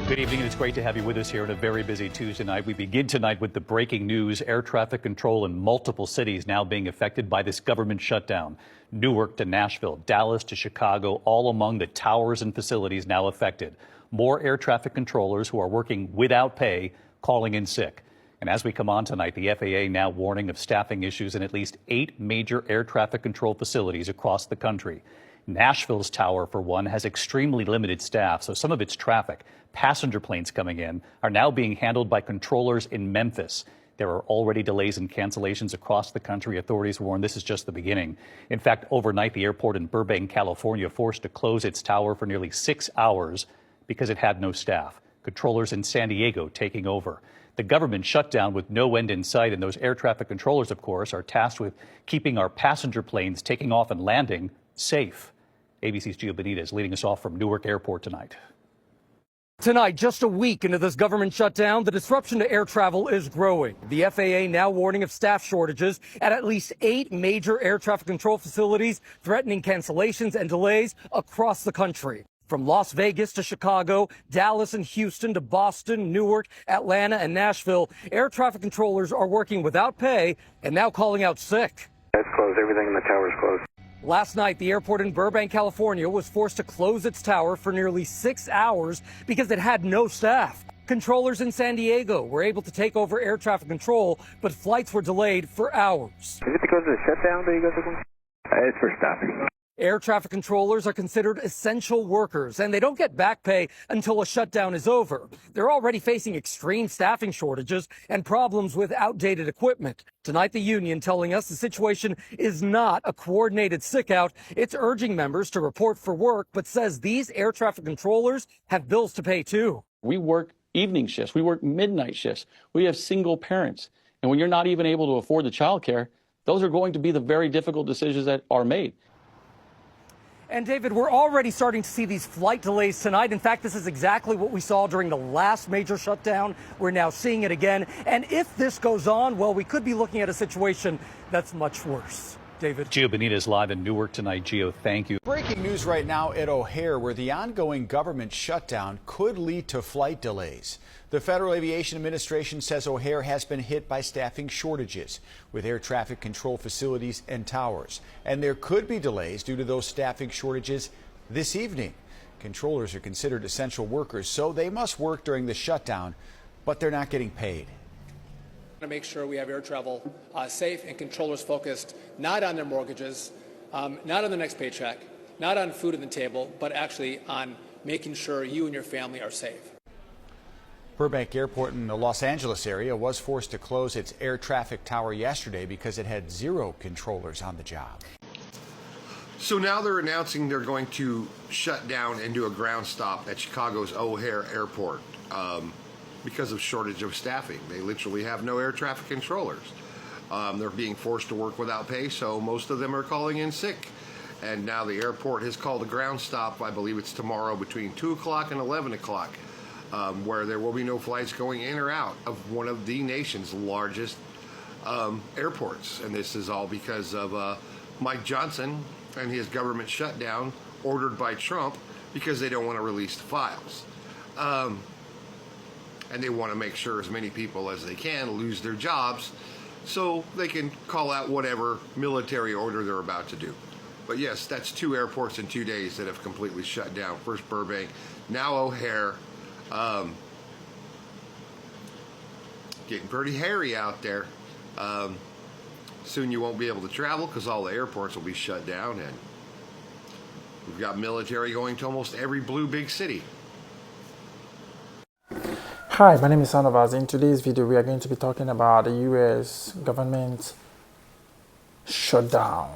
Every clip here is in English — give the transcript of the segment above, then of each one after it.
Good evening, and it's great to have you with us here on a very busy Tuesday night. We begin tonight with the breaking news: air traffic control in multiple cities now being affected by this government shutdown. Newark to Nashville, Dallas to Chicago, all among the towers and facilities now affected. More air traffic controllers who are working without pay, calling in sick. And as we come on tonight, the FAA now warning of staffing issues in at least 8 major air traffic control facilities across the country. Nashville's tower, for one, has extremely limited staff, so some of its traffic, passenger planes coming in, are now being handled by controllers in Memphis. There are already delays and cancellations across the country. Authorities warn this is just the beginning. In fact, overnight, the airport in Burbank, California, forced to close its tower for nearly 6 hours because it had no staff. Controllers in San Diego taking over. The government shutdown with no end in sight, and those air traffic controllers, of course, are tasked with keeping our passenger planes taking off and landing safe. ABC's Gio Benitez leading us off from Newark Airport tonight. Tonight, just a week into this government shutdown, the disruption to air travel is growing. The FAA now warning of staff shortages at least 8 major air traffic control facilities, threatening cancellations and delays across the country. From Las Vegas to Chicago, Dallas and Houston to Boston, Newark, Atlanta, and Nashville, air traffic controllers are working without pay and now calling out sick. It's closed. Everything in the tower is closed. Last night, the airport in Burbank, California, was forced to close its tower for nearly 6 hours because it had no staff. Controllers in San Diego were able to take over air traffic control, but flights were delayed for hours. Is it because of the shutdown that you guys are going? It's for staffing. Air traffic controllers are considered essential workers, and they don't get back pay until a shutdown is over. They're already facing extreme staffing shortages and problems with outdated equipment. Tonight, the union telling us the situation is not a coordinated sick-out. It's urging members to report for work, but says these air traffic controllers have bills to pay too. We work evening shifts. We work midnight shifts. We have single parents. And when you're not even able to afford the child care, those are going to be the very difficult decisions that are made. And David, we're already starting to see these flight delays tonight. In fact, this is exactly what we saw during the last major shutdown. We're now seeing it again. And if this goes on, well, we could be looking at a situation that's much worse. David. Gio Benitez live in Newark tonight. Gio, thank you. Breaking news right now at O'Hare, where the ongoing government shutdown could lead to flight delays. The Federal Aviation Administration says O'Hare has been hit by staffing shortages with air traffic control facilities and towers. And there could be delays due to those staffing shortages this evening. Controllers are considered essential workers, so they must work during the shutdown, but they're not getting paid. To make sure we have air travel safe and controllers focused not on their mortgages, not on the next paycheck, not on food on the table, but actually on making sure you and your family are safe. Burbank Airport in the Los Angeles area was forced to close its air traffic tower yesterday because it had 0 controllers on the job. So now they're announcing they're going to shut down and do a ground stop at Chicago's O'Hare Airport. Because of shortage of staffing. They literally have no air traffic controllers. They're being forced to work without pay, so most of them are calling in sick. And now the airport has called a ground stop, I believe it's tomorrow, between 2 o'clock and 11 o'clock, where there will be no flights going in or out of one of the nation's largest airports. And this is all because of Mike Johnson and his government shutdown ordered by Trump because they don't want to release the files. And they want to make sure as many people as they can lose their jobs so they can call out whatever military order they're about to do. But yes, that's 2 airports in 2 days that have completely shut down. First Burbank, now O'Hare. Getting pretty hairy out there. Soon you won't be able to travel because all the airports will be shut down, and we've got military going to almost every blue big city. Hi, my name is Sanavaz. In today's video, we are going to be talking about the U.S. government shutdown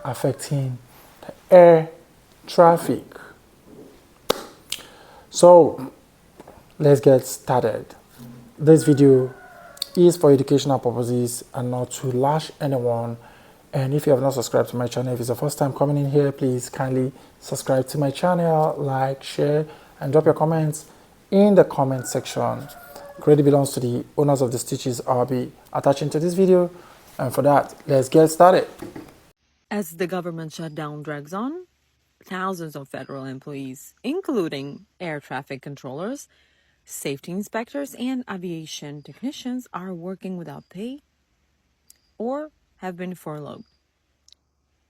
affecting the air traffic. So, let's get started. This video is for educational purposes and not to lash anyone. And if you have not subscribed to my channel, if it's the first time coming in here, please kindly subscribe to my channel, like, share, and drop your comments in the comment section. Credit belongs to the owners of the stitches I'll be attaching to this video. And for that, let's get started. As the government shutdown drags on, thousands of federal employees, including air traffic controllers, safety inspectors, and aviation technicians, are working without pay or have been furloughed.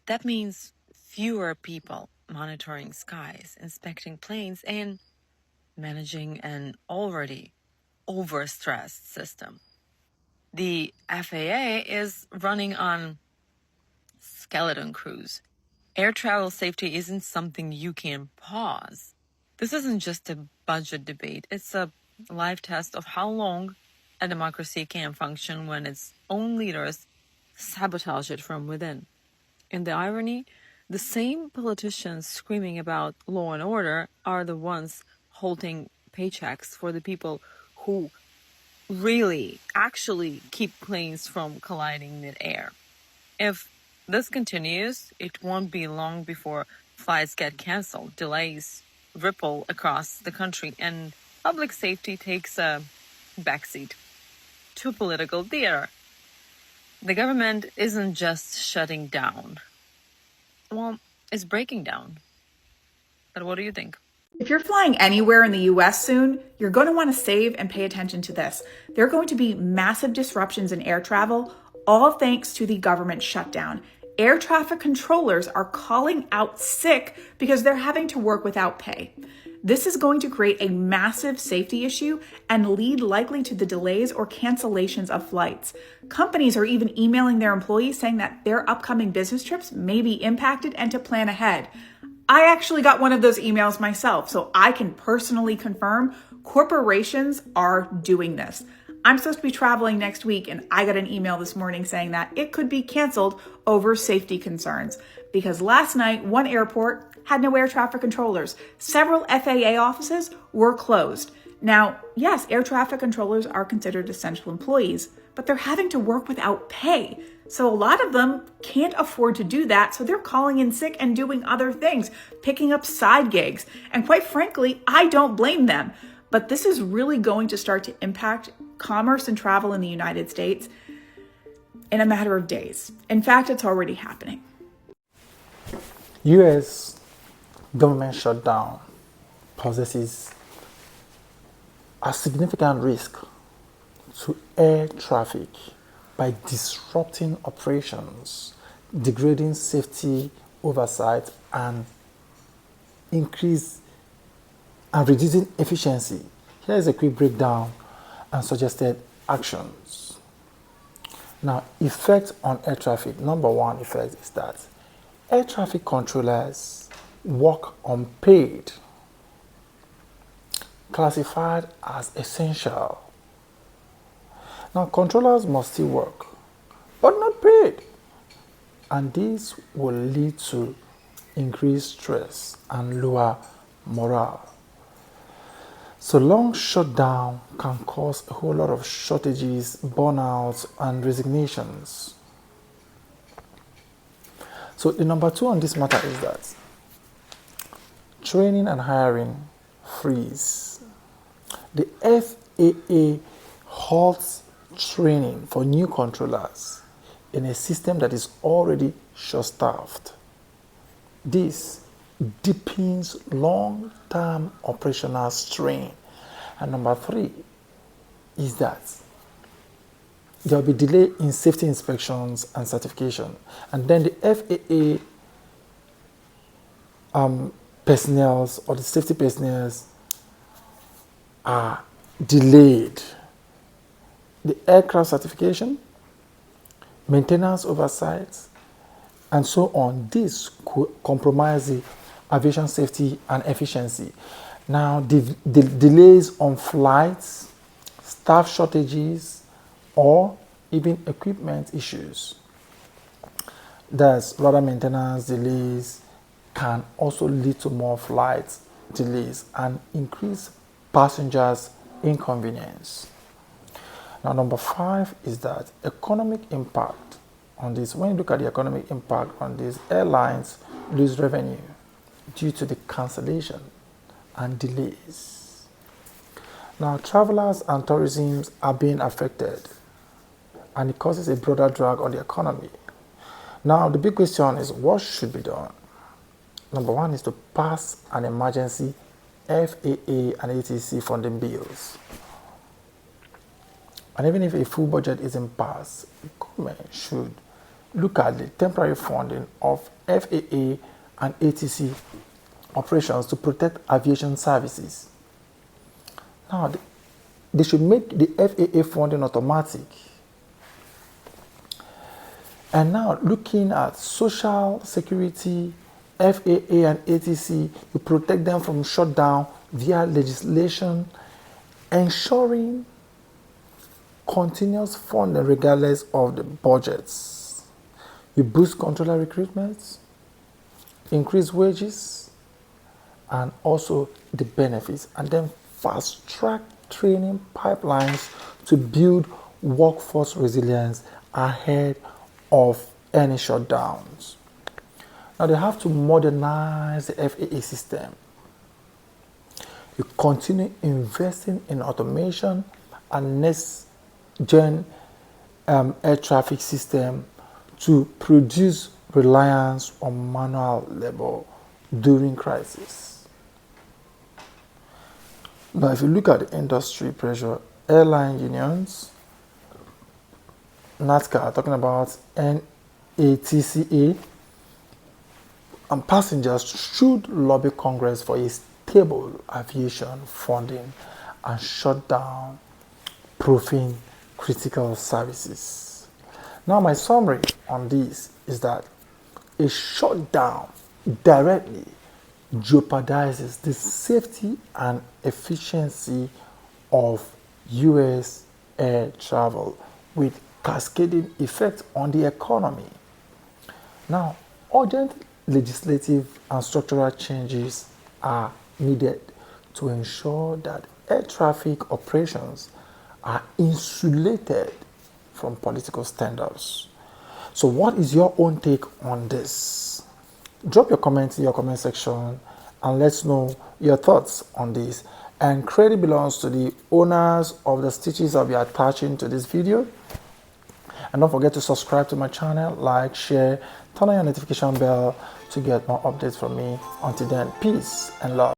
That means fewer people monitoring skies, inspecting planes, and managing an already overstressed system. The FAA is running on skeleton crews. Air travel safety isn't something you can pause. This isn't just a budget debate. It's a live test of how long a democracy can function when its own leaders sabotage it from within. And the irony, the same politicians screaming about law and order are the ones holding paychecks for the people who really actually keep planes from colliding mid-air. If this continues, it won't be long before flights get canceled, delays ripple across the country, and public safety takes a backseat to political theater. The government isn't just shutting down. Well, it's breaking down. But what do you think? If you're flying anywhere in the US soon, you're going to want to save and pay attention to this. There are going to be massive disruptions in air travel, all thanks to the government shutdown. Air traffic controllers are calling out sick because they're having to work without pay. This is going to create a massive safety issue and lead likely to the delays or cancellations of flights. Companies are even emailing their employees saying that their upcoming business trips may be impacted and to plan ahead. I actually got one of those emails myself, so I can personally confirm corporations are doing this. I'm supposed to be traveling next week, and I got an email this morning saying that it could be canceled over safety concerns because last night, one airport had no air traffic controllers. Several FAA offices were closed. Now, yes, air traffic controllers are considered essential employees, but they're having to work without pay. So a lot of them can't afford to do that, so they're calling in sick and doing other things, picking up side gigs. And quite frankly, I don't blame them. But this is really going to start to impact commerce and travel in the United States in a matter of days. In fact, it's already happening. US government shutdown possesses a significant risk to air traffic by disrupting operations, degrading safety oversight, and reducing efficiency. Here is a quick breakdown and suggested actions. Now, effect on air traffic. Number one effect is that air traffic controllers work unpaid, classified as essential. Now, controllers must still work, but not paid. And this will lead to increased stress and lower morale. So long shutdown can cause a whole lot of shortages, burnouts, and resignations. So the number two on this matter is that training and hiring freeze. The FAA halts training for new controllers in a system that is already short-staffed. This deepens long-term operational strain. And number three is that there will be delay in safety inspections and certification. And then the FAA personnel or the safety personnel are delayed. The aircraft certification, maintenance oversight, and so on. This could compromise the aviation safety and efficiency. Now, the delays on flights, staff shortages, or even equipment issues. Thus, rather maintenance delays can also lead to more flight delays and increase passengers' inconvenience. Now, number five is that economic impact on this. When you look at the economic impact on these, airlines lose revenue due to the cancellation and delays. Now, travelers and tourism are being affected, and it causes a broader drag on the economy. Now, the big question is what should be done? Number one is to pass an emergency FAA and ATC funding bills. And even if a full budget isn't passed, government should look at the temporary funding of FAA and ATC operations to protect aviation services. Now, they should make the FAA funding automatic. And now, looking at social security, FAA and ATC, you protect them from shutdown via legislation, ensuring continuous funding regardless of the budgets. You boost controller recruitment, increase wages, and also the benefits, and then fast track training pipelines to build workforce resilience ahead of any shutdowns. Now they have to modernize the FAA system. You continue investing in automation and next-gen air traffic system to reduce reliance on manual labor during crisis. Now, if you look at the industry pressure, airline unions, NATCA, talking about NATCA, and passengers should lobby Congress for a stable aviation funding and shut down proofing critical services. Now, my summary on this is that a shutdown directly jeopardizes the safety and efficiency of U.S. air travel with cascading effect on the economy. Now, urgent legislative and structural changes are needed to ensure that air traffic operations are insulated from political standards. So what is your own take on this? Drop your comments in your comment section and let's know your thoughts on this. And credit belongs to the owners of the stitches I'll be attaching to this video. And don't forget to subscribe to my channel, like, share, turn on your notification bell to get more updates from me. Until then, peace and love.